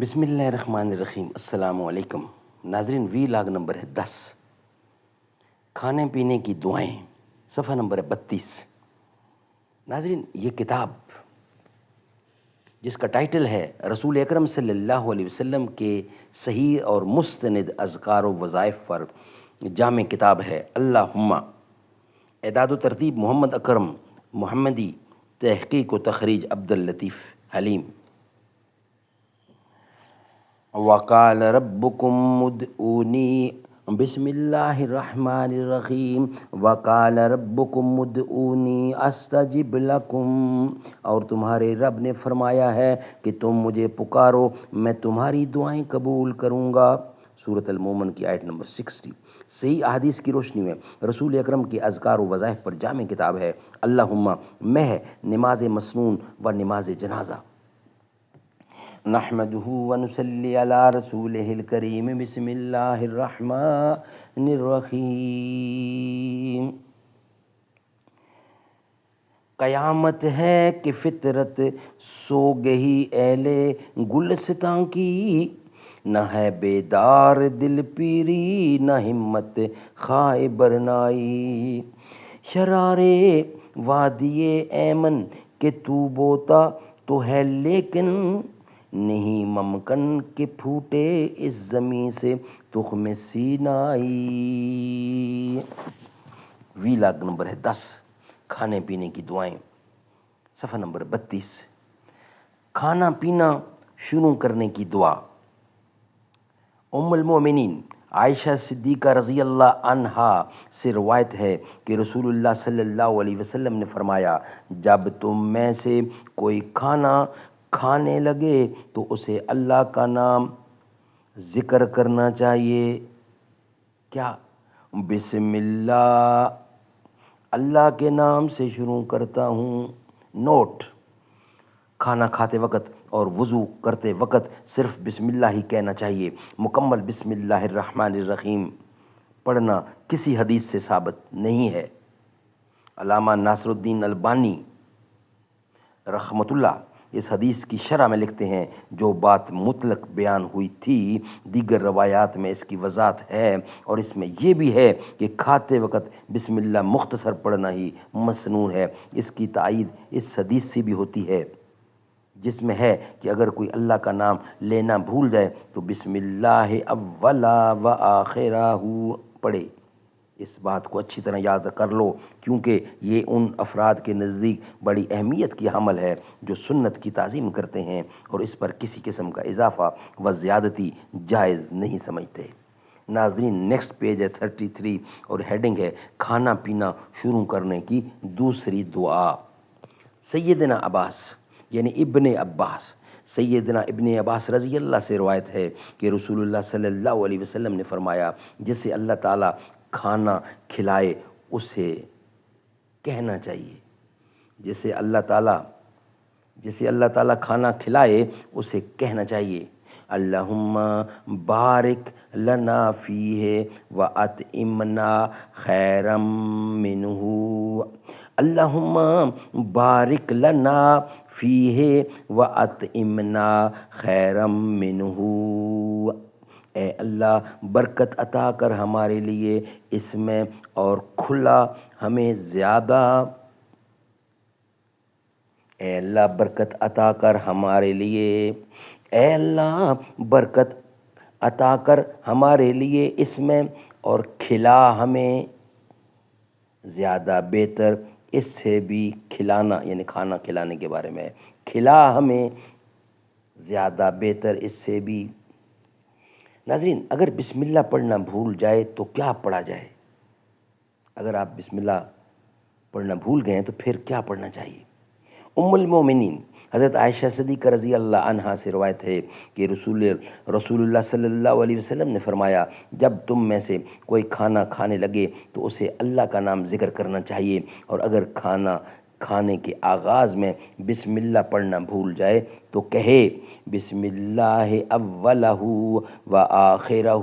بسم اللہ الرحمن الرحیم۔ السلام علیکم ناظرین، وی لاگ نمبر ہے 10، کھانے پینے کی دعائیں، صفحہ نمبر ہے 32۔ ناظرین، یہ کتاب جس کا ٹائٹل ہے رسول اکرم صلی اللہ علیہ وسلم کے صحیح اور مستند اذکار و وظائف پر جامع کتاب ہے اللہم، اعداد و ترتیب محمد اکرم محمدی، تحقیق و تخریج عبداللطیف حلیم۔ وقال ربکم ادعونی، بسم اللہ الرحمن الرحیم، وقال ربکم ادعونی استجب لکم، اور تمہارے رب نے فرمایا ہے کہ تم مجھے پکارو میں تمہاری دعائیں قبول کروں گا۔ سورۃ المومن کی آیت نمبر 60۔ صحیح احادیث کی روشنی میں رسول اکرم کے اذکار و وظائف پر جامع کتاب ہے اللہم، میں ہے نماز مسنون و نماز جنازہ۔ نحمدہ ونصلی علی رسولہ الکریم، بسم اللہ الرحمن الرحیم۔ قیامت ہے کہ فطرت سو گئی اہل گلستان کی، نہ ہے بیدار دل پیری نہ ہمت خائے برنائی، شرارے وادی ایمن کے تو بوتا تو ہے لیکن نہیں ممکن کہ پھوٹے اس زمین سے تخم سینائی۔ وی لاگ نمبر ہے 10، کھانے پینے کی دعائیں، صفحہ نمبر 32۔ کھانا پینا شروع کرنے کی دعا۔ ام المومنین عائشہ صدیقہ رضی اللہ عنہا سے روایت ہے کہ رسول اللہ صلی اللہ علیہ وسلم نے فرمایا، جب تم میں سے کوئی کھانا کھانے لگے تو اسے اللہ کا نام ذکر کرنا چاہیے۔ کیا؟ بسم اللہ، اللہ کے نام سے شروع کرتا ہوں۔ نوٹ: کھانا کھاتے وقت اور وضو کرتے وقت صرف بسم اللہ ہی کہنا چاہیے۔ مکمل بسم اللہ الرحمن الرحیم پڑھنا کسی حدیث سے ثابت نہیں ہے۔ علامہ ناصر الدین البانی رحمۃ اللہ اس حدیث کی شرح میں لکھتے ہیں، جو بات مطلق بیان ہوئی تھی دیگر روایات میں اس کی وضاحت ہے، اور اس میں یہ بھی ہے کہ کھاتے وقت بسم اللہ مختصر پڑھنا ہی مسنون ہے۔ اس کی تائید اس حدیث سے بھی ہوتی ہے جس میں ہے کہ اگر کوئی اللہ کا نام لینا بھول جائے تو بسم اللہ اولا و آخرہ پڑھے۔ اس بات کو اچھی طرح یاد کر لو، کیونکہ یہ ان افراد کے نزدیک بڑی اہمیت کی حامل ہے جو سنت کی تعظیم کرتے ہیں اور اس پر کسی قسم کا اضافہ و زیادتی جائز نہیں سمجھتے۔ ناظرین، نیکسٹ پیج ہے 33 اور ہیڈنگ ہے کھانا پینا شروع کرنے کی دوسری دعا۔ سیدنا عباس یعنی ابن عباس، سیدنا ابن عباس رضی اللہ سے روایت ہے کہ رسول اللہ صلی اللہ علیہ وسلم نے فرمایا، جسے اللہ تعالیٰ کھانا کھلائے اسے کہنا چاہیے، جسے اللہ تعالیٰ کھانا کھلائے اسے کہنا چاہیے، اللہم بارک لنا فیہ واطعمنا خیرا منہ، اللہم بارک لنا فیہ واطعمنا خیرا منہ، اے اللہ برکت عطا کر ہمارے لیے اس میں اور کھلا ہمیں زیادہ، اے اللہ برکت عطا کر ہمارے لیے، اے اللہ برکت عطا کر ہمارے لیے اس میں اور کھلا ہمیں زیادہ بہتر اس سے بھی، کھلانا یعنی کھانا کھلانے کے بارے میں، کھلا ہمیں زیادہ بہتر اس سے بھی۔ ناظرین، اگر بسم اللہ پڑھنا بھول جائے تو کیا پڑھا جائے؟ اگر آپ بسم اللہ پڑھنا بھول گئے تو پھر کیا پڑھنا چاہیے؟ ام المومنین حضرت عائشہ صدیقہ رضی اللہ عنہا سے روایت ہے کہ رسول اللہ صلی اللہ علیہ وسلم نے فرمایا، جب تم میں سے کوئی کھانا کھانے لگے تو اسے اللہ کا نام ذکر کرنا چاہیے، اور اگر کھانا کھانے کے آغاز میں بسم اللہ پڑھنا بھول جائے تو کہے، بسم اللہ اولہ و آخرہ،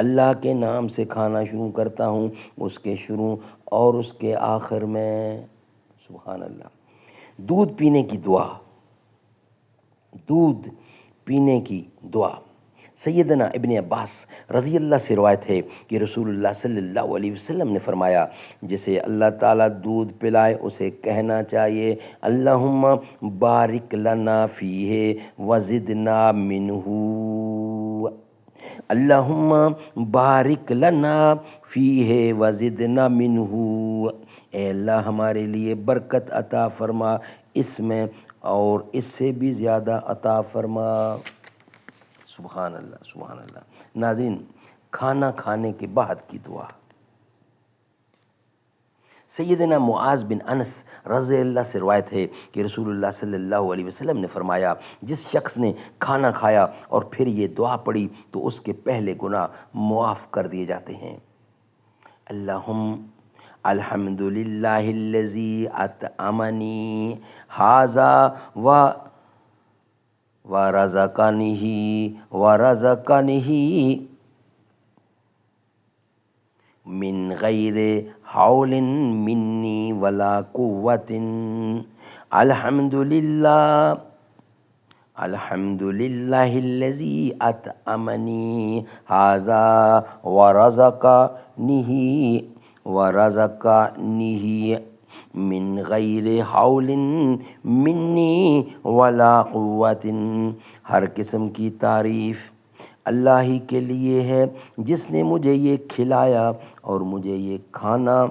اللہ کے نام سے کھانا شروع کرتا ہوں، اس کے شروع اور اس کے آخر میں۔ سبحان اللہ۔ دودھ پینے کی دعا۔ دودھ پینے کی دعا۔ سیدنا ابن عباس رضی اللہ سے روایت ہے کہ رسول اللہ صلی اللہ علیہ وسلم نے فرمایا، جسے اللہ تعالیٰ دودھ پلائے اسے کہنا چاہیے اللہم بارک لنا فیہ وزدنا منہ، اللہم بارک لنا فیہ وزدنا منہ، اے اللہ ہمارے لیے برکت عطا فرما اس میں اور اس سے بھی زیادہ عطا فرما۔ سبحان اللہ سبحان اللہ۔ ناظرین، کھانا کھانے کے بعد کی دعا۔ سیدنا معاذ بن انس رضی اللہ سے روایت ہے کہ رسول اللہ صلی اللہ علیہ وسلم نے فرمایا، جس شخص نے کھانا کھایا اور پھر یہ دعا پڑھی تو اس کے پہلے گناہ معاف کر دیے جاتے ہیں۔ اللہم الحمد للہ الذی اطعمنی ھذا ورزقنی من غیر حول منی ولا قوت، الحمد للہ الذی اطعمنی ھذا ورزقنی من غیر حول منی ولا قوت۔ ہر قسم کی تعریف اللہ ہی کے لیے ہے جس نے مجھے یہ کھلایا اور مجھے یہ کھانا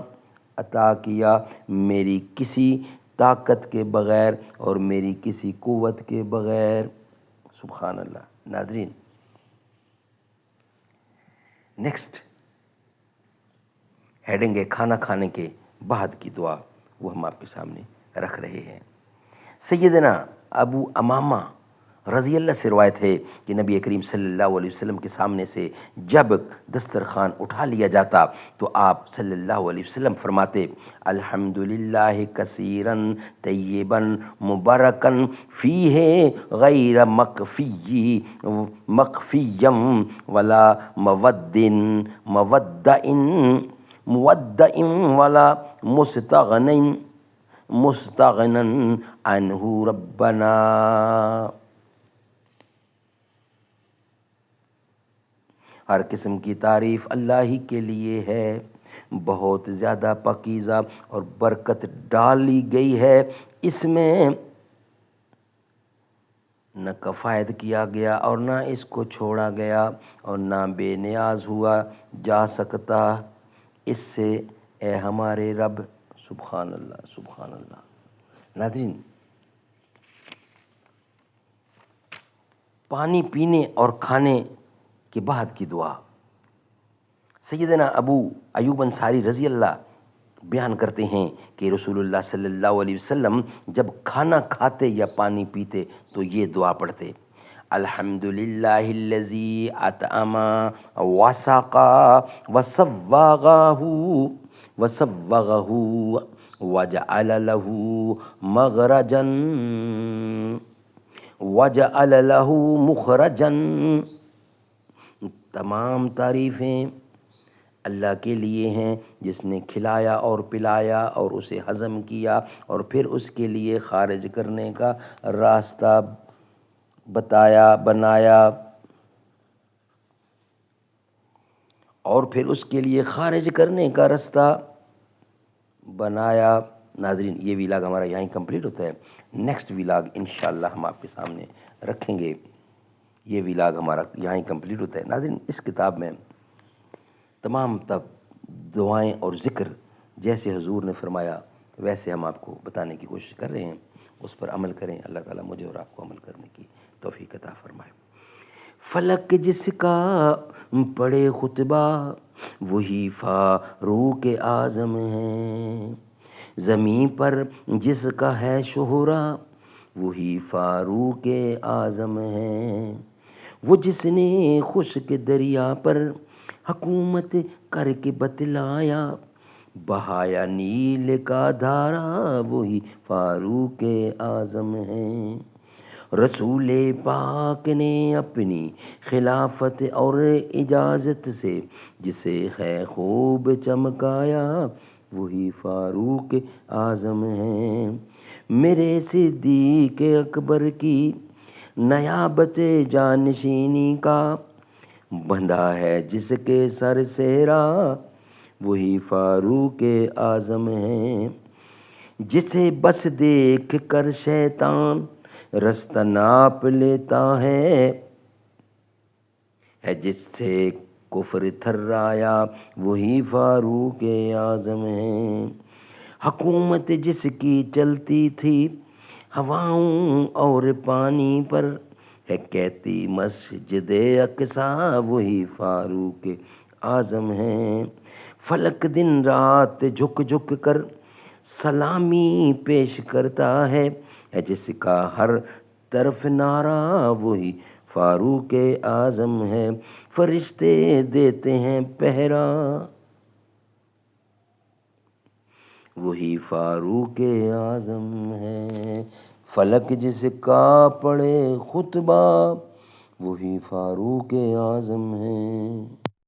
عطا کیا، میری کسی طاقت کے بغیر اور میری کسی قوت کے بغیر۔ سبحان اللہ۔ ناظرین، نیکسٹ ہیڈنگ ہے کھانا کھانے کے بعد کی دعا، وہ ہم آپ کے سامنے رکھ رہے ہیں۔ سیدنا ابو امامہ رضی اللہ سے روایت ہے کہ نبی کریم صلی اللہ علیہ وسلم کے سامنے سے جب دسترخوان اٹھا لیا جاتا تو آپ صلی اللہ علیہ وسلم فرماتے، الحمدللہ کثیراً طیباً مبارکاً فیہ غیر مخفی ولا مودع ولا مستغنى عنہ ربنا۔ ہر قسم کی تعریف اللہ ہی کے لیے ہے، بہت زیادہ پاکیزہ اور برکت ڈالی گئی ہے اس میں، نہ کفایت کیا گیا اور نہ اس کو چھوڑا گیا اور نہ بے نیاز ہوا جا سکتا اس سے، اے ہمارے رب۔ سبحان اللہ سبحان اللہ۔ ناظرین، پانی پینے اور کھانے کے بعد کی دعا۔ سیدنا ابو ایوب انصاری رضی اللہ بیان کرتے ہیں کہ رسول اللہ صلی اللہ علیہ وسلم جب کھانا کھاتے یا پانی پیتے تو یہ دعا پڑھتے، الحمدللہ الذی اطعم وسقى وسوغہ وجعل له مخرجا۔ تمام تعریفیں اللہ کے لیے ہیں جس نے کھلایا اور پلایا اور اسے ہضم کیا اور پھر اس کے لیے خارج کرنے کا راستہ بنایا اور پھر اس کے لیے خارج کرنے کا راستہ بنایا۔ ناظرین، یہ ویلاگ ہمارا یہیں کمپلیٹ ہوتا ہے۔ نیکسٹ ویلاگ انشاءاللہ ہم آپ کے سامنے رکھیں گے۔ یہ ویلاگ ہمارا یہیں کمپلیٹ ہوتا ہے۔ ناظرین، اس کتاب میں تمام دعائیں اور ذکر جیسے حضور نے فرمایا ویسے ہم آپ کو بتانے کی کوشش کر رہے ہیں، اس پر عمل کریں۔ اللہ تعالیٰ مجھے اور آپ کو عمل کرنے کی توفیق عطا فرمائے۔ فلک جس کا پڑھے خطبہ وہی فاروق اعظم ہے، زمین پر جس کا ہے شہرا وہی فاروق اعظم ہے، وہ جس نے خشک دریا پر حکومت کر کے بتلایا، بہایا نیل کا دھارا وہی فاروق اعظم ہے، رسول پاک نے اپنی خلافت اور اجازت سے جسے ہے خوب چمکایا وہی فاروق اعظم ہے، میرے صدیق اکبر کی نیابت جانشینی کا بندھا ہے جس کے سر سہرا، وہی فاروق اعظم ہے۔ جسے بس دیکھ کر شیطان رستہ ناپ لیتا ہے جس سے کفر تھرایا، وہی فاروق اعظم ہے۔ حکومت جس کی چلتی تھی ہواؤں اور پانی پر، ہے کہتی مسجد اقصیٰ، وہی فاروق اعظم ہے۔ فلک دن رات جھک جھک کر سلامی پیش کرتا ہے جس کا ہر طرف نعرہ، وہی فاروق اعظم ہے۔ فرشتے دیتے ہیں پہرا، وہی فاروق اعظم ہے۔ فلک جس کا پڑھے خطبہ، وہی فاروق اعظم ہے۔